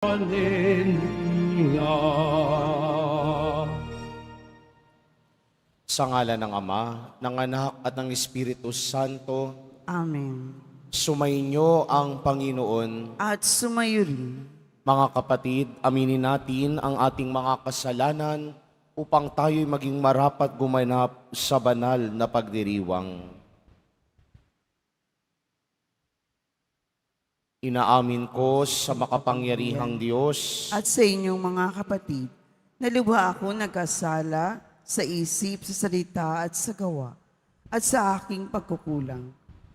Hallelujah. Sa ngalan ng Ama, ng Anak at ng Espiritu Santo, Amen. sumainyo ang Panginoon. At sumayo rin. Mga kapatid, aminin natin ang ating mga kasalanan upang tayo'y maging marapat gumanap sa banal na pagdiriwang. Inaamin ko sa makapangyarihang Diyos At sa inyong mga kapatid, na lubha ako nagkasala sa isip, sa salita at sa gawa, at sa aking pagkukulang.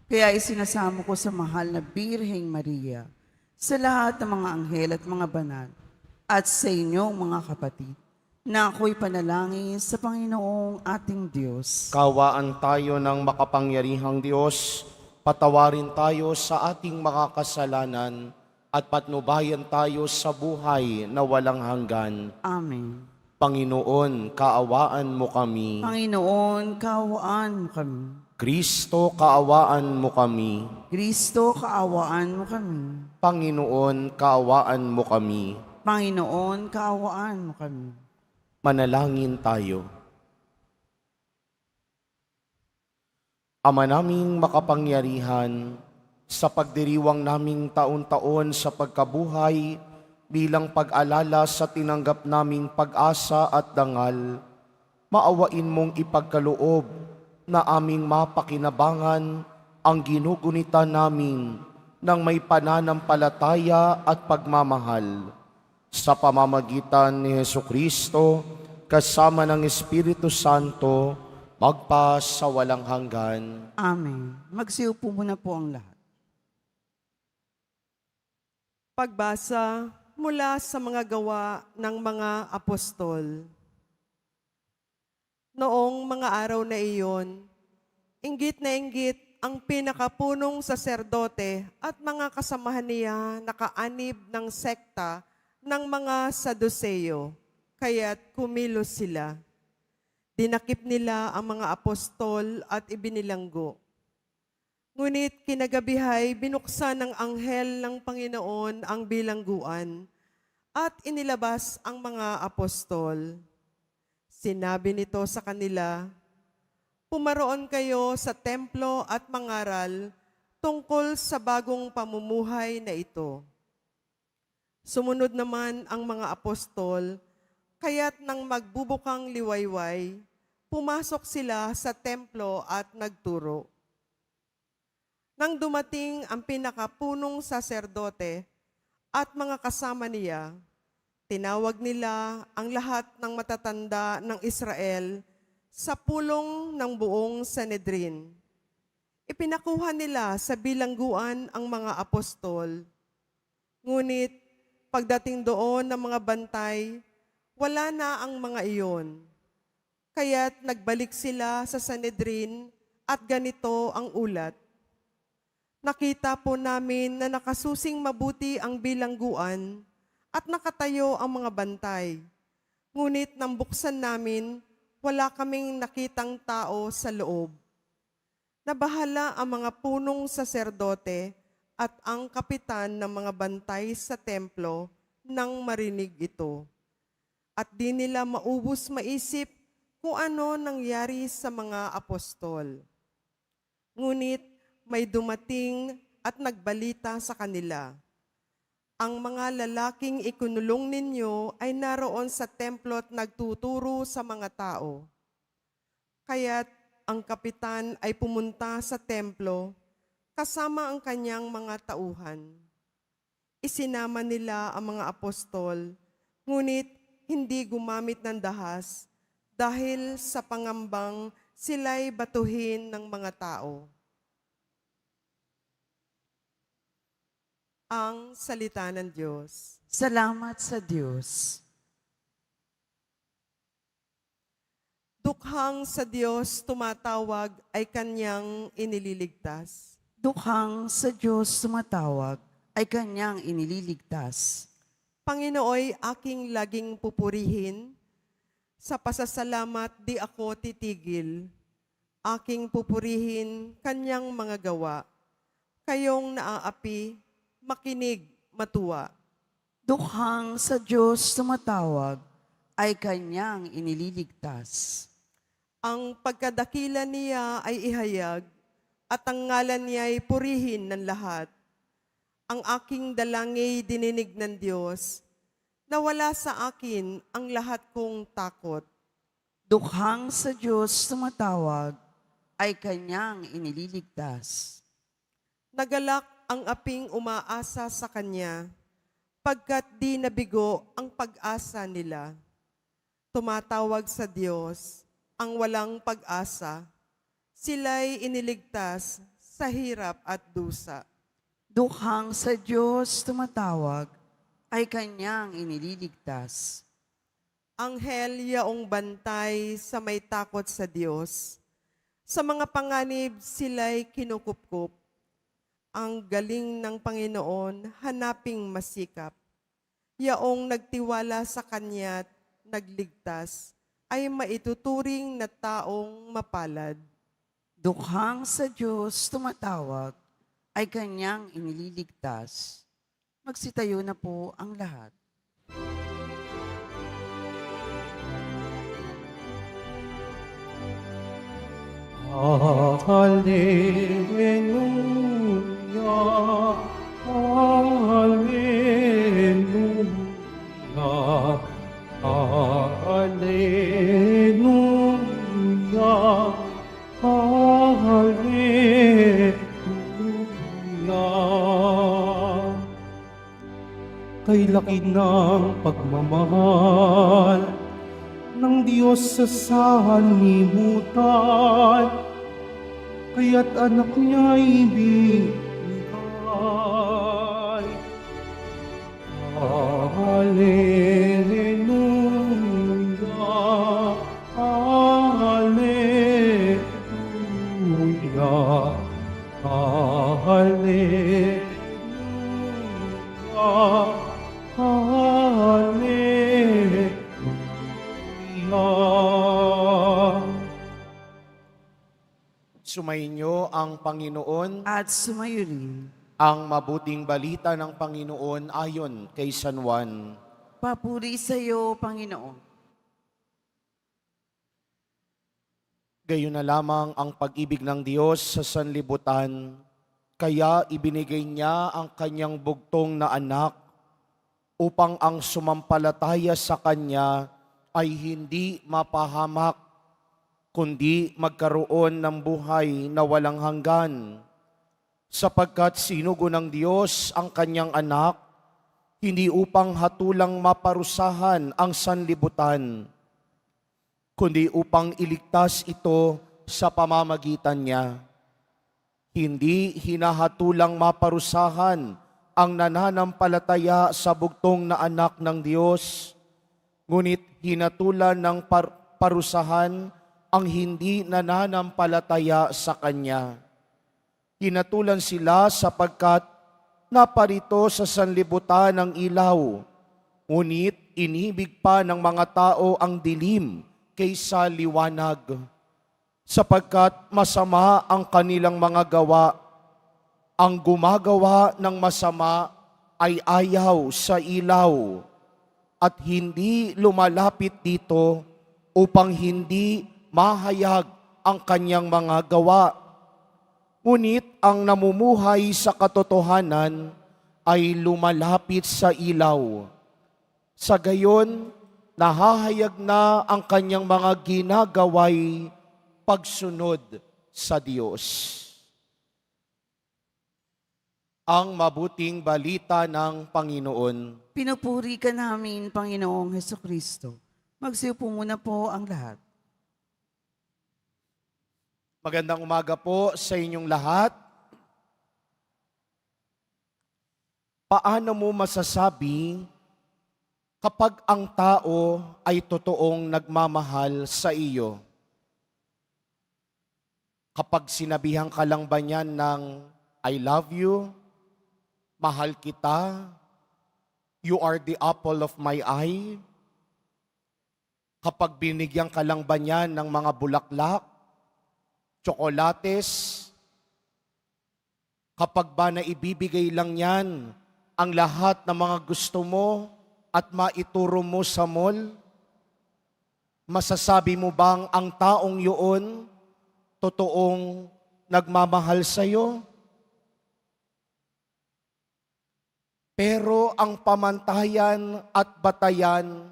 Kaya isinasamo ko sa mahal na Birheng Maria, sa lahat ng mga anghel at mga banal, at sa inyong mga kapatid, na ako'y panalangin sa Panginoong ating Diyos. Kawaan tayo ng makapangyarihang Diyos, patawarin tayo sa ating mga kasalanan at patnubayan tayo sa buhay na walang hanggan. Amen. Panginoon, kaawaan mo kami. Panginoon, kaawaan mo kami. Kristo, kaawaan mo kami. Kristo, kaawaan mo kami. Panginoon, kaawaan mo kami. Panginoon, kaawaan mo kami. Manalangin tayo. Ama naming makapangyarihan, sa pagdiriwang naming taon-taon sa pagkabuhay, bilang pag-alala sa tinanggap naming pag-asa at dangal, maawain mong ipagkaloob na aming mapakinabangan ang ginugunita namin ng may pananampalataya at pagmamahal. Sa pamamagitan ni Jesucristo, kasama ng Espiritu Santo, magpa sa walang hanggan. Amen. Magsiupo muna po ang lahat. Pagbasa mula sa mga gawa ng mga apostol. Noong mga araw na iyon, inggit na inggit ang pinakapunong saserdote at mga kasamahan niya nakaanib ng sekta ng mga Saduceo, kaya't kumilos sila. Dinakip nila ang mga apostol at ibinilanggo. Ngunit kinagabihay binuksan ng anghel ng Panginoon ang bilangguan at inilabas ang mga apostol. Sinabi nito sa kanila, "Pumaroon kayo sa templo at mangaral tungkol sa bagong pamumuhay na ito." Sumunod naman ang mga apostol, kaya't nang magbubukang liwayway, pumasok sila sa templo at nagturo. Nang dumating ang pinakapunong saserdote at mga kasama niya, tinawag nila ang lahat ng matatanda ng Israel sa pulong ng buong Sanhedrin. Ipinakuha nila sa bilangguan ang mga apostol. Ngunit pagdating doon ng mga bantay, wala na ang mga iyon. Kaya't nagbalik sila sa Sanhedrin at ganito ang ulat. Nakita po namin na nakasusing mabuti ang bilangguan at nakatayo ang mga bantay. Ngunit nang buksan namin, wala kaming nakitang tao sa loob. Nabahala ang mga punong saserdote at ang kapitan ng mga bantay sa templo nang marinig ito. At di nila maubos maisip kung ano nangyari sa mga apostol. Ngunit may dumating at nagbalita sa kanila, "Ang mga lalaking ikunulong ninyo ay naroon sa templo at nagtuturo sa mga tao." Kaya't ang kapitan ay pumunta sa templo kasama ang kanyang mga tauhan. Isinama nila ang mga apostol, ngunit hindi gumamit ng dahas dahil sa pangambang sila'y batuhin ng mga tao. Ang salita ng Diyos. Salamat sa Diyos. Dukhang sa Diyos tumatawag ay kanyang inililigtas. Dukhang sa Diyos sumatawag ay kanyang inililigtas. Panginooy aking laging pupurihin, sa pasasalamat di ako titigil. Aking pupurihin kanyang mga gawa. Kayong naaapi, makinig, matuwa. Dukhang sa Diyos tumatawag, ay kanyang inililigtas. Ang pagkadakila niya ay ihayag, at ang ngalan niya ay purihin ng lahat. Ang aking dalangin dininig ng Diyos, nawala sa akin ang lahat kong takot. Dukhang sa Diyos tumatawag, ay kanyang inililigtas. Nagalak ang aping umaasa sa Kanya, pagkat di nabigo ang pag-asa nila. Tumatawag sa Diyos ang walang pag-asa, sila'y iniligtas sa hirap at dusa. Dukhang sa Diyos tumatawag, ay kanyang inililigtas. Anghel yaong bantay sa may takot sa Diyos, sa mga panganib sila'y kinukupkup. Ang galing ng Panginoon hanaping masikap. Yaong nagtiwala sa Kanya't nagligtas, ay maituturing na taong mapalad. Dukhang sa Diyos tumatawag, ay kanyang inililigtas. Magsitayo na po ang lahat. Hallelujah, Hallelujah, Hallelujah, Hallelujah. Kay laki ng pagmamahal ng Diyos sa sanlibutan, kaya't anak niya ibinigay. Hallelujah, Hallelujah, Hallelujah, Hallelujah. Sumainyo ang Panginoon, At sumayo rin, ang mabuting balita ng Panginoon ayon kay San Juan. papuri sa iyo, Panginoon. Gayon na lamang ang pag-ibig ng Diyos sa sanlibutan, kaya ibinigay niya ang kanyang bugtong na anak upang ang sumampalataya sa kanya ay hindi mapahamak, kundi magkaroon ng buhay na walang hanggan. Sapagkat sinugo ng Diyos ang kanyang anak, hindi upang hatulang maparusahan ang sanlibutan, kundi upang iligtas ito sa pamamagitan niya. Hindi hinahatulang maparusahan ang nananampalataya sa bugtong na anak ng Diyos, ngunit hinatulan ng parusahan ang hindi nananampalataya sa Kanya. Hinatulan sila sapagkat naparito sa sanlibutan ng ilaw, ngunit inibig pa ng mga tao ang dilim kaysa liwanag, sapagkat masama ang kanilang mga gawa. Ang gumagawa ng masama ay ayaw sa ilaw at hindi lumalapit dito upang hindi mahayag ang kanyang mga gawa. Ngunit ang namumuhay sa katotohanan ay lumalapit sa ilaw. Sa gayon, nahahayag na ang kanyang mga ginagaway pagsunod sa Diyos. Ang mabuting balita ng Panginoon. Pinupuri ka namin, Panginoong Hesukristo. Magsiupo muna po ang lahat. Magandang umaga po sa inyong lahat. Paano mo masasabi kapag ang tao ay totoong nagmamahal sa iyo? Kapag sinabihan ka lang ba niyan ng I love you, mahal kita, you are the apple of my eye? Kapag binigyan ka lang ba niyan ng mga bulaklak, tsokolates? Kapag ba naibibigay lang yan ang lahat ng mga gusto mo at maituro mo sa mall? Masasabi mo bang ang taong yun totoong nagmamahal sa iyo? Pero ang pamantayan at batayan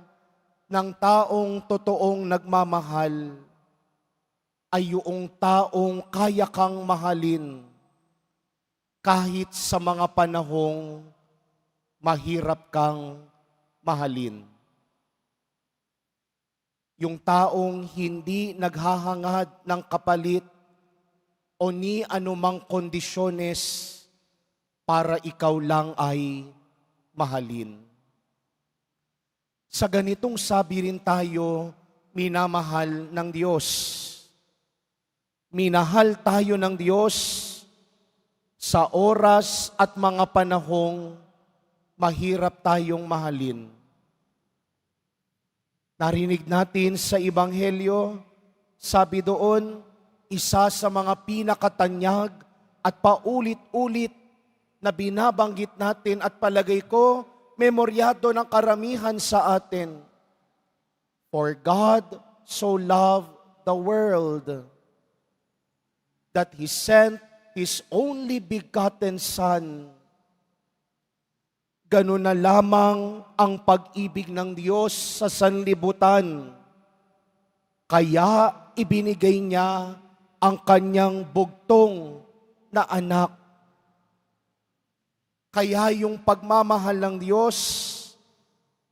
ng taong totoong nagmamahal ay yung taong kaya kang mahalin kahit sa mga panahong mahirap kang mahalin. Yung taong hindi naghahangad ng kapalit o ni anumang kondisyones para ikaw lang ay mahalin. Sa ganitong sabi rin tayo, minamahal ng Diyos. Minahal tayo ng Diyos sa oras at mga panahong mahirap tayong mahalin. Narinig natin sa Ebanghelyo, sabi doon, isa sa mga pinakatanyag at paulit-ulit na binabanggit natin at palagay ko, memoryado ng karamihan sa atin. For God so loved the world that He sent His only begotten Son. Ganun na lamang ang pag-ibig ng Diyos sa sanlibutan. Kaya ibinigay niya ang kanyang bugtong na anak. Kaya yung pagmamahal ng Diyos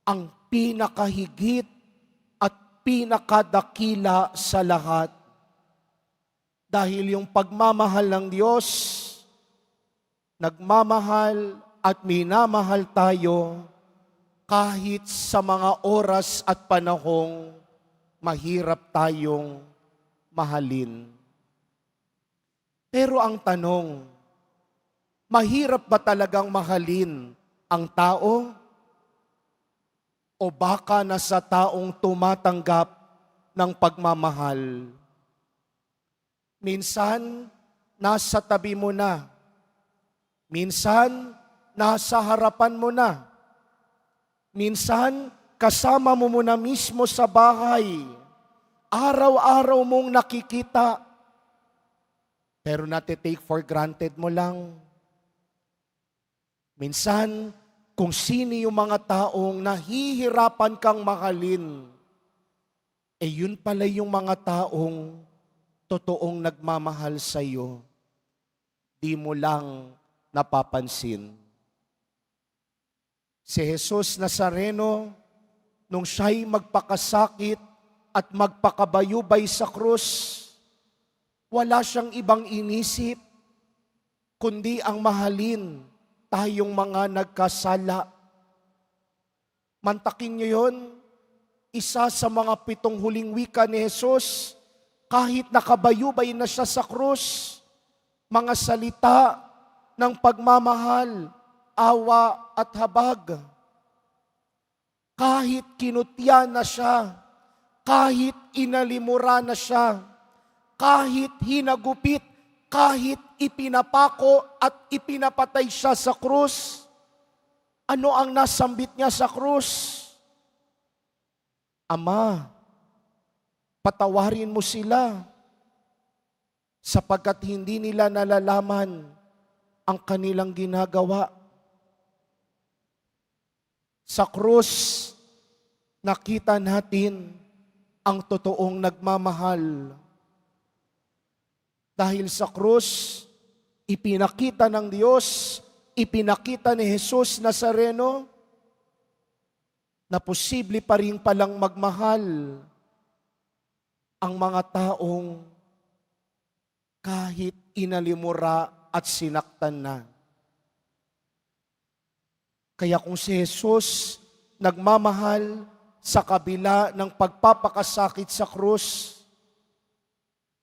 ang pinakahigit at pinakadakila sa lahat. Dahil yung pagmamahal ng Diyos, nagmamahal at minamahal tayo kahit sa mga oras at panahong mahirap tayong mahalin. Pero ang tanong, mahirap ba talagang mahalin ang tao? O baka nasa taong tumatanggap ng pagmamahal? Minsan, nasa tabi mo na. Minsan, nasa harapan mo na. Minsan, kasama mo muna mismo sa bahay. Araw-araw mong nakikita. Pero nati-take for granted mo lang. Minsan, kung sino yung mga taong nahihirapan kang mahalin, yun pala yung mga taong totoong nagmamahal sa iyo. Di mo lang napapansin. Si Jesus Nazareno, nung siya'y magpakasakit at magpakabayubay sa krus, wala siyang ibang inisip, kundi ang mahalin tayong mga nagkasala. Mantakin niyo yun, isa sa mga 7 huling wika ni Jesus, kahit nakabayubay na siya sa krus, mga salita ng pagmamahal, awa at habag. Kahit kinutya na siya, kahit inalimura na siya, kahit hinagupit, kahit ipinapako at ipinapatay siya sa krus, ano ang nasambit niya sa krus? Ama, patawarin mo sila sapagkat hindi nila nalalaman ang kanilang ginagawa. Sa krus, nakita natin ang totoong nagmamahal. Dahil sa krus, ipinakita ng Diyos, ipinakita ni Jesus Nazareno na posible pa rin palang magmahal ang mga taong kahit inalimura at sinaktan na. Kaya kung si Jesus nagmamahal sa kabila ng pagpapakasakit sa krus,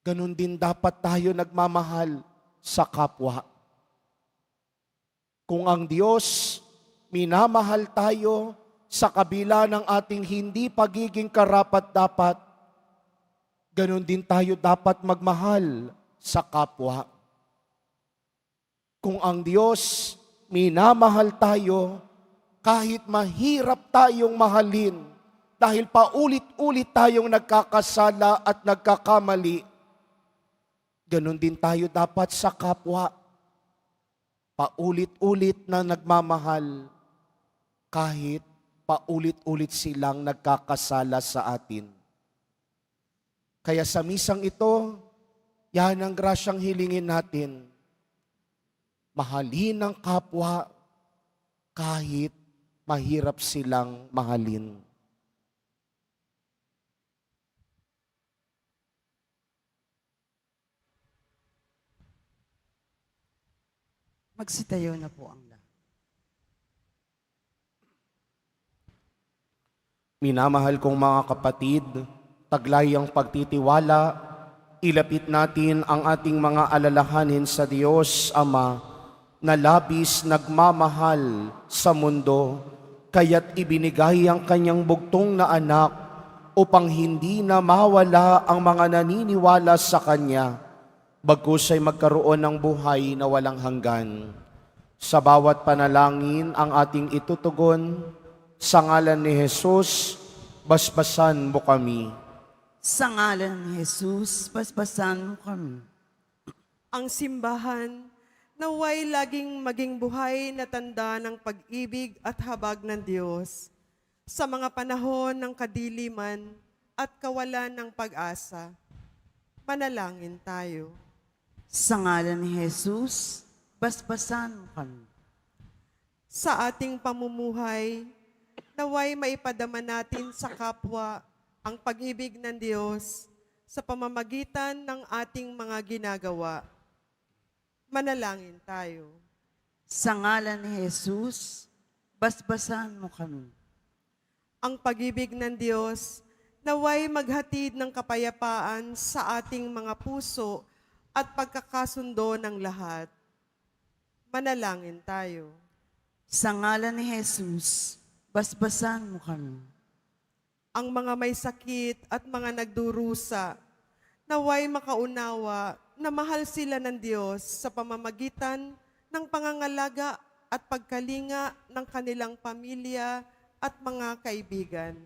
ganun din dapat tayo nagmamahal sa kapwa. Kung ang Diyos minamahal tayo sa kabila ng ating hindi pagiging karapat-dapat, ganun din tayo dapat magmahal sa kapwa. Kung ang Diyos minamahal tayo kahit mahirap tayong mahalin dahil paulit-ulit tayong nagkakasala at nagkakamali. Ganon din tayo dapat sa kapwa. Paulit-ulit na nagmamahal kahit paulit-ulit silang nagkakasala sa atin. Kaya sa misang ito, yan ang grasyang hilingin natin. Mahalin ang kapwa kahit mahirap silang mahalin. Magsitayo na po ang lahat. Minamahal kong mga kapatid, taglay ang pagtitiwala, ilapit natin ang ating mga alalahanin sa Diyos Ama na labis nagmamahal sa mundo, kaya't ibinigay ang kanyang bugtong na anak upang hindi na mawala ang mga naniniwala sa Kanya, bagkus ay magkaroon ng buhay na walang hanggan. Sa bawat panalangin ang ating itutugon, sa ngalan ni Jesus, basbasan mo kami. Sa ngalan ni Jesus, basbasan mo kami. Ang simbahan, naway laging maging buhay na tanda ng pag-ibig at habag ng Diyos sa mga panahon ng kadiliman at kawalan ng pag-asa. Manalangin tayo. Sa ngalan ni Jesus, basbasan mo kami. Sa ating pamumuhay, naway maipadama natin sa kapwa ang pag-ibig ng Diyos sa pamamagitan ng ating mga ginagawa. Manalangin tayo. Sa ngalan ni Jesus, basbasan mo kami. Ang pag-ibig ng Diyos naway maghatid ng kapayapaan sa ating mga puso at pagkakasundo ng lahat. Manalangin tayo. Sa ngalan ni Jesus, basbasan mo kami. Ang mga may sakit at mga nagdurusa, naway makaunawa na mahal sila ng Diyos sa pamamagitan ng pangangalaga at pagkalinga ng kanilang pamilya at mga kaibigan.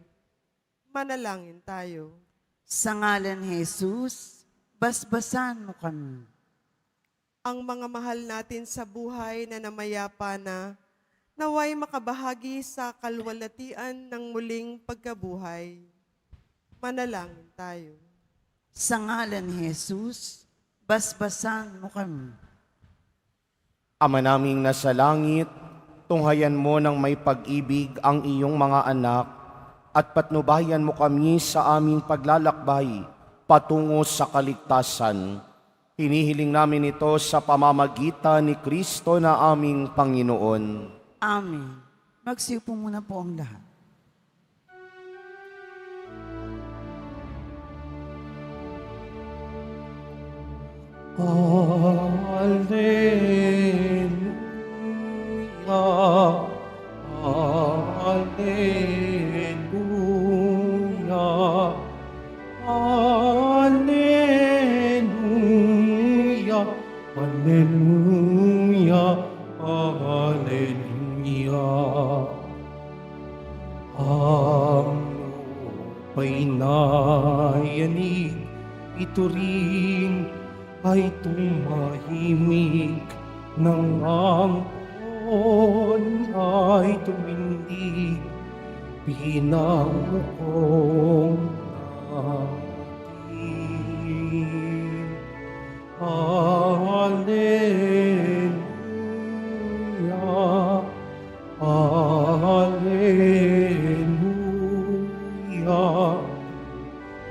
Manalangin tayo. Sa ngalan ni Jesus, basbasan mo kami. Ang mga mahal natin sa buhay na namayapa na, naway makabahagi sa kalwalatian ng muling pagkabuhay. Manalangin tayo. Sa ngalan ni Jesus, basbasan mo kami. Ama naming nasa langit, tunghayan mo ng may pag-ibig ang iyong mga anak at patnubayan mo kami sa aming paglalakbay patungo sa kaligtasan. Hinihiling namin ito sa pamamagitan ni Kristo na aming Panginoon. Amen. Magsiupo muna po ang lahat. Alleluia, Alleluia, Alleluia, Alleluia, Alleluia. Ang lupa'y nayanig, ito rin ay tumahimik nang ang taon ay tumindig, pinangukong natin. Alleluia, Alleluia,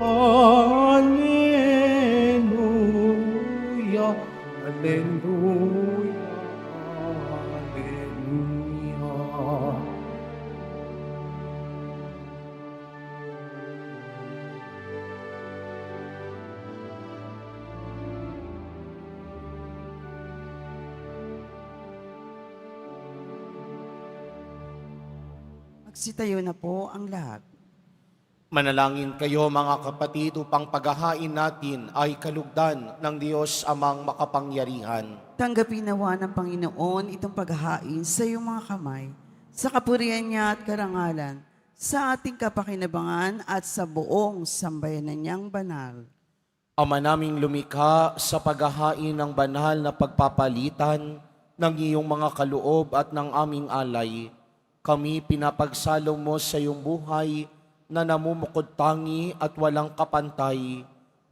Alleluia, Alleluia, Alleluia. Magsitayo na po ang lahat. Manalangin kayo mga kapatid upang paghahain natin ay kalugdan ng Diyos amang makapangyarihan. Tanggapin nawa ng Panginoon itong paghahain sa iyong mga kamay, sa kapurihan niya at karangalan, sa ating kapakinabangan at sa buong sambayanan niyang banal. Ama naming lumikha, sa paghahain ng banal na pagpapalitan ng iyong mga kaloob at ng aming alay, kami pinapagsalo mo sa iyong buhay na namumukod tangi at walang kapantay.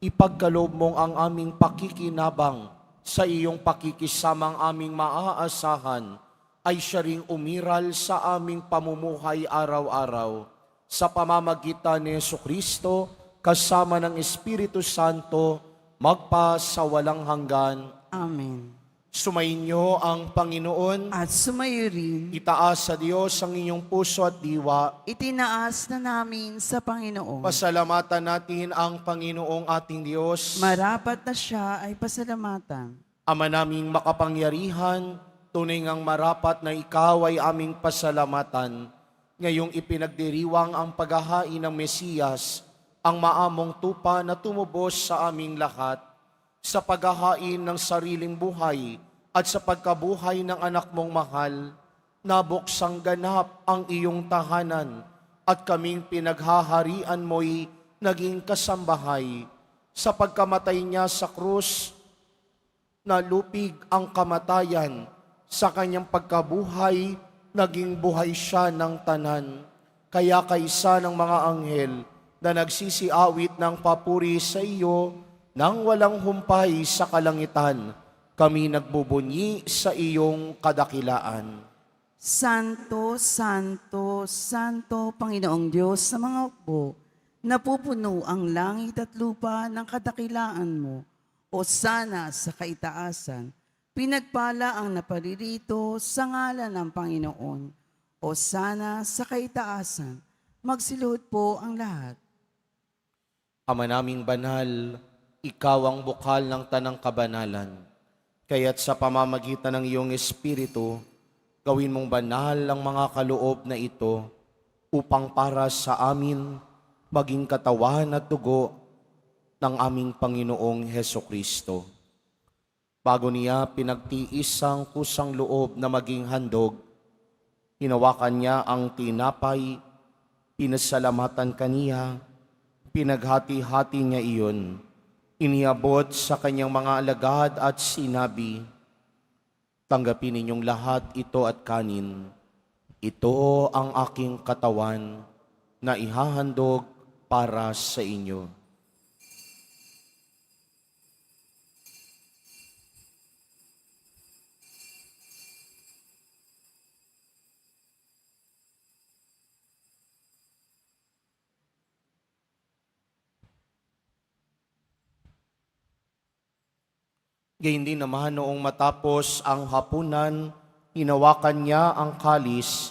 Ipagkaloob mong ang aming pakikinabang sa iyong pakikisamang aming maaasahan ay siya ring umiral sa aming pamumuhay araw-araw. Sa pamamagitan ni Jesucristo, kasama ng Espiritu Santo, magpa sa walang hanggan. Amen. Sumainyo ang Panginoon. At sumayo rin, Itaas sa Diyos ang inyong puso at diwa. itinaas na namin sa Panginoon. Pasalamatan natin ang Panginoong ating Diyos. Marapat na siya ay pasalamatan. Ama naming makapangyarihan, tunay ngang marapat na ikaw ay aming pasalamatan. Ngayong ipinagdiriwang ang paghahain ng Mesiyas, ang maamong tupa na tumubos sa aming lahat, sa paghahain ng sariling buhay at sa pagkabuhay ng anak mong mahal, nabuksang ganap ang iyong tahanan at kaming pinaghaharian mo'y naging kasambahay. Sa pagkamatay niya sa krus, nalupig ang kamatayan. Sa kanyang pagkabuhay, naging buhay siya ng tanan. Kaya kaysa ng mga anghel na nagsisiawit ng papuri sa iyo, nang walang humpay sa kalangitan, kami nagbubunyi sa iyong kadakilaan. Santo, Santo, Santo, Panginoong Diyos sa mga hukbo, napupuno ang langit at lupa ng kadakilaan mo, o sana sa kaitaasan, pinagpala ang naparirito sa ngalan ng Panginoon, o sana sa kaitaasan, magsiluhod po ang lahat. Ama naming banal, ikaw ang bukal ng tanang kabanalan. Kaya't sa pamamagitan ng iyong Espiritu, gawin mong banal ang mga kaloob na ito upang para sa amin maging katawan at dugo ng aming Panginoong Hesukristo. Bago niya pinagtiis ang kusang loob na maging handog, hinawakan niya ang tinapay, pinasalamatan kaniya, pinaghati-hati niya iyon, iniabot sa kanyang mga alagad at sinabi, tanggapin ninyong lahat ito at kanin. Ito ang aking katawan na ihahandog para sa inyo. Gayun din naman noong matapos ang hapunan, hinawakan niya ang kalis,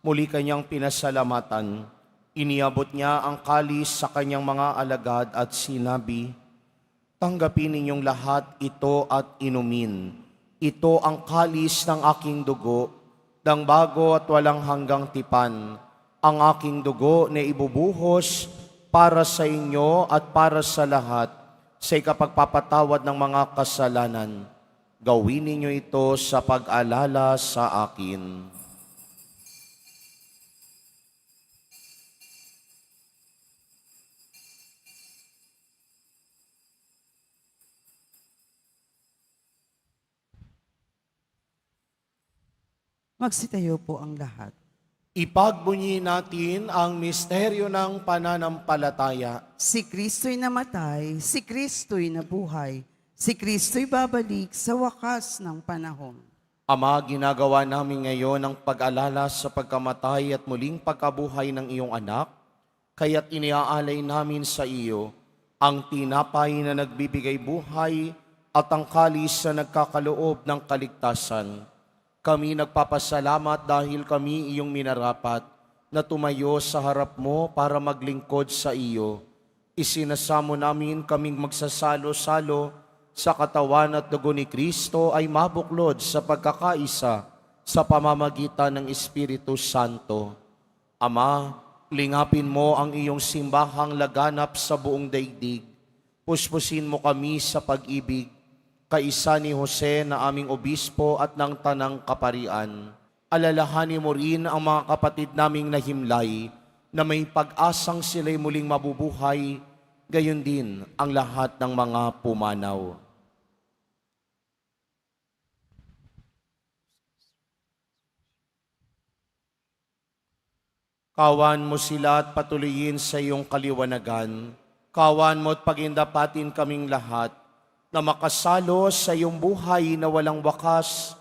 muli kanyang pinasalamatan. Iniabot niya ang kalis sa kanyang mga alagad at sinabi, tanggapin ninyong lahat ito at inumin. Ito ang kalis ng aking dugo, ng bago at walang hanggang tipan. Ang aking dugo na ibubuhos para sa inyo at para sa lahat, sa ikapagpapatawad ng mga kasalanan. Gawin ninyo ito sa pag-alala sa akin. Magsitayo po ang lahat. Ipagbunyi natin ang misteryo ng pananampalataya. Si Kristo'y namatay, si Kristo'y nabuhay, si Kristo'y babalik sa wakas ng panahon. Ama, ginagawa namin ngayon ang pag-alala sa pagkamatay at muling pagkabuhay ng iyong anak, kaya't iniaalay namin sa iyo ang tinapay na nagbibigay buhay at ang kalis na nagkakaloob ng kaligtasan. Kami nagpapasalamat dahil kami iyong minarapat na tumayo sa harap mo para maglingkod sa iyo. Isinasamo namin kaming magsasalo-salo sa katawan at dugo ni Kristo ay mabuklod sa pagkakaisa sa pamamagitan ng Espiritu Santo. Ama, Lingapin mo ang iyong simbahang laganap sa buong daigdig. Puspusin mo kami sa pag-ibig, kaisa ni Jose na aming obispo at ng tanang kaparian. Alalahanin mo rin ang mga kapatid naming nahimlay na may pag-asang sila'y muling mabubuhay, gayon din ang lahat ng mga pumanaw. Kawan mo sila at patuloyin sa iyong kaliwanagan. Kawan mo at pagindapatin kaming lahat na makasalo sa iyong buhay na walang wakas,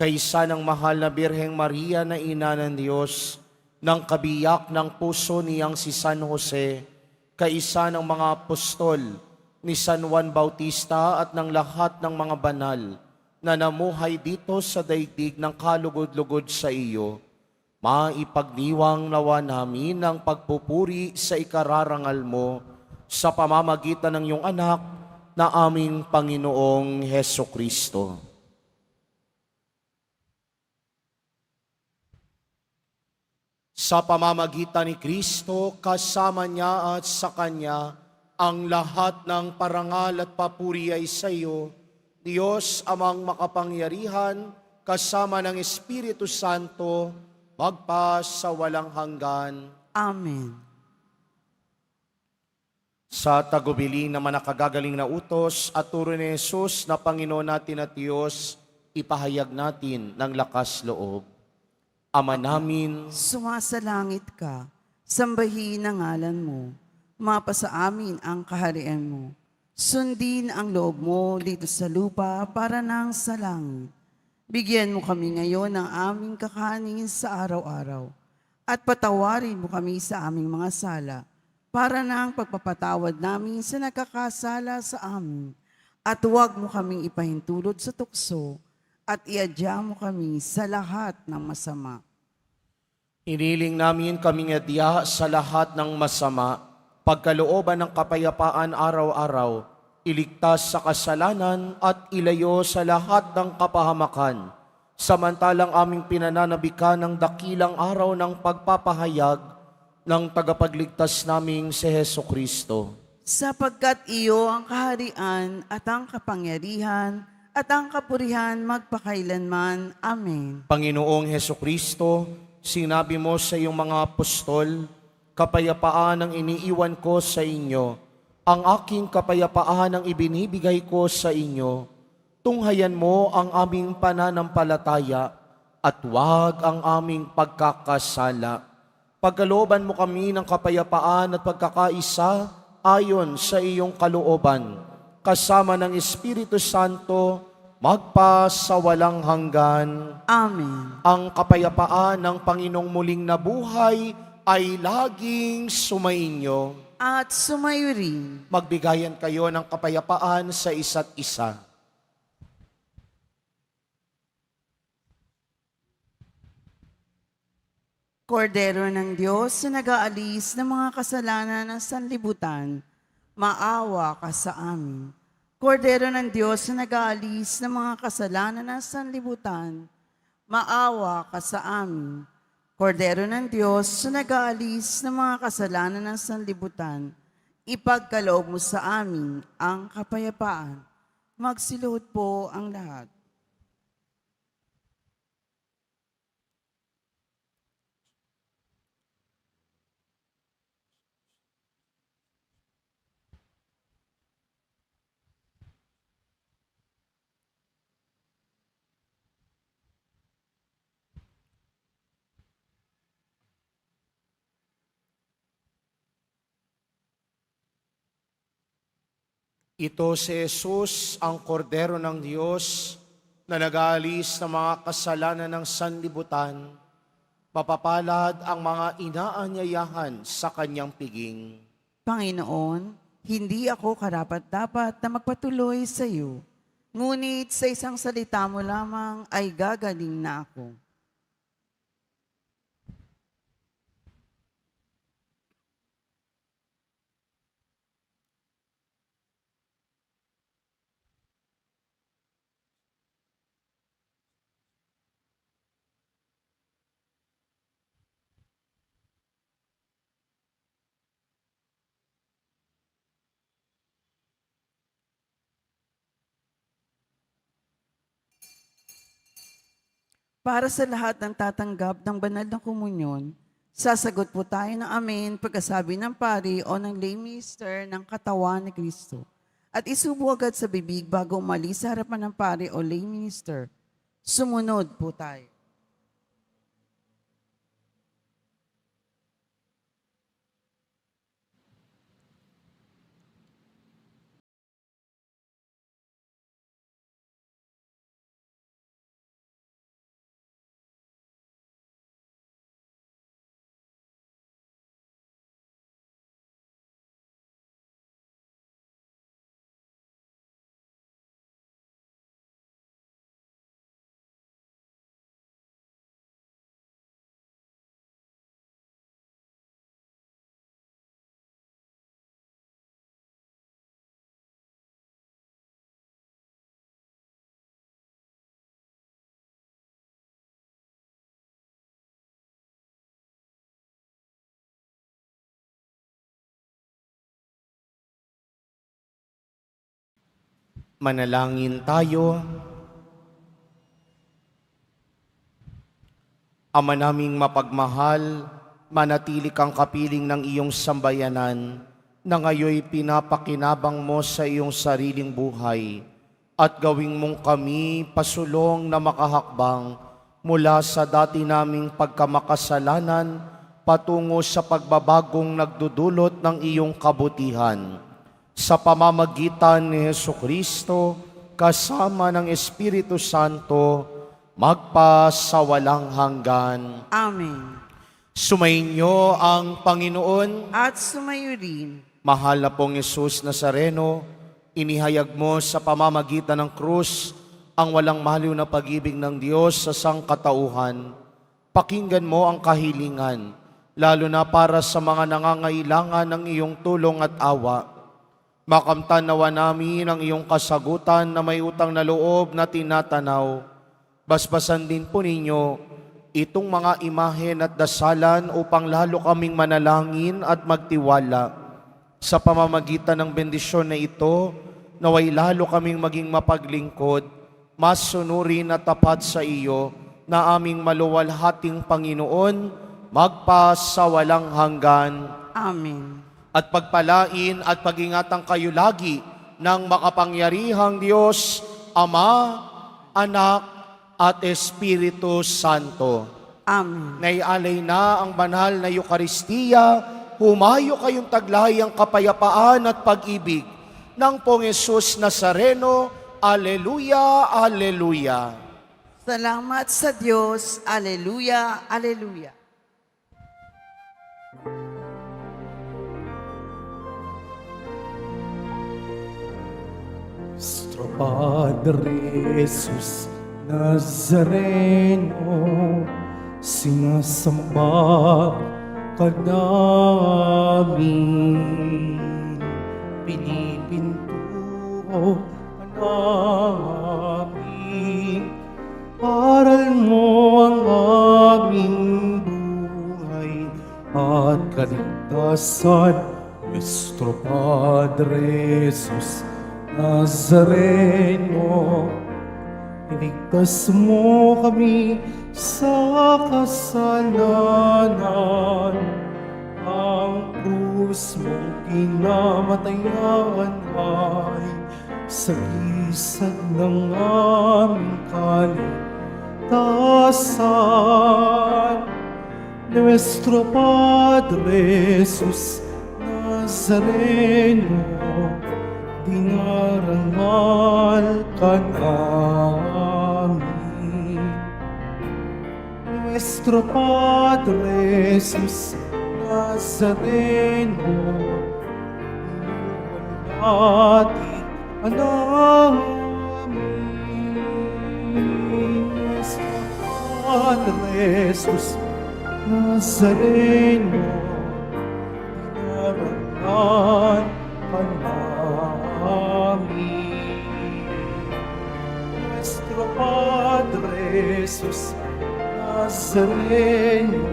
kaysa ng mahal na Birheng Maria na ina ng Diyos, ng kabiyak ng puso niyang si San Jose, kaisa ng mga apostol ni San Juan Bautista at ng lahat ng mga banal na namuhay dito sa daigdig ng kalugod-lugod sa iyo. Maipagniwang nawa namin ang pagpupuri sa ikararangal mo sa pamamagitan ng iyong anak na aming Panginoong Heso Kristo. Sa pamamagitan ni Kristo, kasama niya at sa Kanya, ang lahat ng parangal at papuri ay sa iyo, Diyos amang makapangyarihan, kasama ng Espiritu Santo, magpas sa walang hanggan. Amen. Sa tagubilin naman nakagagaling na utos at turo ni Jesus na Panginoon natin at Diyos, ipahayag natin ng lakas loob. Ama namin, Sumasalangit ka, sambahin ang ngalan mo, mapasa amin ang kaharian mo. Sundin ang loob mo dito sa lupa para nang sa langit. Bigyan mo kami ngayon ng aming kakanin sa araw-araw at patawarin mo kami sa aming mga sala para na ang pagpapatawad namin sa nagkakasala sa amin. At huwag mo kaming ipahintulot sa tukso at iadya mo kami sa lahat ng masama. iniling namin kaming adya sa lahat ng masama, pagkalooban ng kapayapaan araw-araw, iligtas sa kasalanan at ilayo sa lahat ng kapahamakan, samantalang aming pinananabikan ng dakilang araw ng pagpapahayag ng tagapagligtas naming si Heso Kristo. Sapagkat iyo ang kaharian at ang kapangyarihan at ang kapurihan magpakailanman. Amen. Panginoong Heso Kristo, sinabi mo sa iyong mga apostol, kapayapaan ang iniiwan ko sa inyo. Ang aking kapayapaan ang ibinibigay ko sa inyo. Tunghayan mo ang aming pananampalataya at huwag ang aming pagkakasala. Pagkalooban mo kami ng kapayapaan at pagkakaisa ayon sa iyong kalooban, kasama ng Espiritu Santo, magpa sa walang hanggan. Amen. Ang kapayapaan ng Panginoong muling nabuhay ay laging sumainyo. At sumayo rin. Magbigayan kayo ng kapayapaan sa isa't isa. Kordero ng Diyos na nag-aalis ng mga kasalanan ng sanlibutan, maawa ka sa amin. Kordero ng Diyos na nag-aalis ng mga kasalanan ng sanlibutan, maawa ka sa amin. Kordero ng Diyos na nag-aalis ng mga kasalanan ng sanlibutan, ipagkaloob mo sa amin ang kapayapaan. Magsiluhod po ang lahat. Ito si Jesus, ang kordero ng Diyos, na nag-aalis ng mga kasalanan ng sanlibutan. Mapapalad ang mga inaanyayahan sa kanyang piging. Panginoon, hindi ako karapat-dapat na magpatuloy sa iyo. Ngunit sa isang salita mo lamang ay gagaling na ako. Para sa lahat ng tatanggap ng banal na komunyon, sasagot po tayo ng amen pagkasabi ng pari o ng lay minister ng katawan ni Kristo. At isubo agad sa bibig bago umalis sa harapan ng pari o lay minister. Sumunod po tayo. Manalangin tayo. Ama naming mapagmahal, manatili kang kapiling ng iyong sambayanan na ngayoy pinapakinabang mo sa iyong sariling buhay at gawing mong kami pasulong na makahakbang mula sa dati naming pagkamakasalanan patungo sa pagbabagong nagdudulot ng iyong kabutihan. Sa pamamagitan ni Jesucristo, kasama ng Espiritu Santo, magpasawalang hanggan. Amen. Sumainyo ang Panginoon. At sumayo rin. Mahal na pong Jesus Nazareno, inihayag mo sa pamamagitan ng krus ang walang maliw na pag-ibig ng Diyos sa sangkatauhan. Pakinggan mo ang kahilingan, lalo na para sa mga nangangailangan ng iyong tulong at awa. Makamtan nawa namin ang iyong kasagutan na may utang na loob na tinatanaw. Basbasan din po ninyo itong mga imahen at dasalan upang lalo kaming manalangin at magtiwala. Sa pamamagitan ng bendisyon na ito, naway lalo kaming maging mapaglingkod, mas sunurin at tapat sa iyo na aming maluwalhating Panginoon, magpasawalang hanggan. Amen. At pagpalain at pag-ingatan kayo lagi ng makapangyarihang Diyos, Ama, Anak, at Espiritu Santo. Amen. Naialay na ang banal na Eukaristiya, humayo kayong taglay ang kapayapaan at pag-ibig ng Pong Jesus Nazareno. Alleluia, Alleluia. Salamat sa Diyos. Aleluya, aleluya. Nuestro Padre Jesus Nazareno, sinasamba ka namin, pinipintuho ka namin, aral mo ang aming buhay at kaligtasan. Nuestro Padre Jesus Nazareno, iligtas mo kami sa kasalanan. Ang krus mong kinamatayan ay sagisag ng aming kaligtasan. Nuestro Padre Jesus Nazareno, dinarangal ka namin. Nuestro Padre Jesus Nazareno, inuwalhati ka namin. Nuestro Padre Jesus Nazareno, dinarangal ka namin. Nuestro Padre Jesus Nazareno,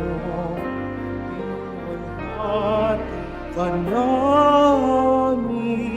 inuwalhati ka namin.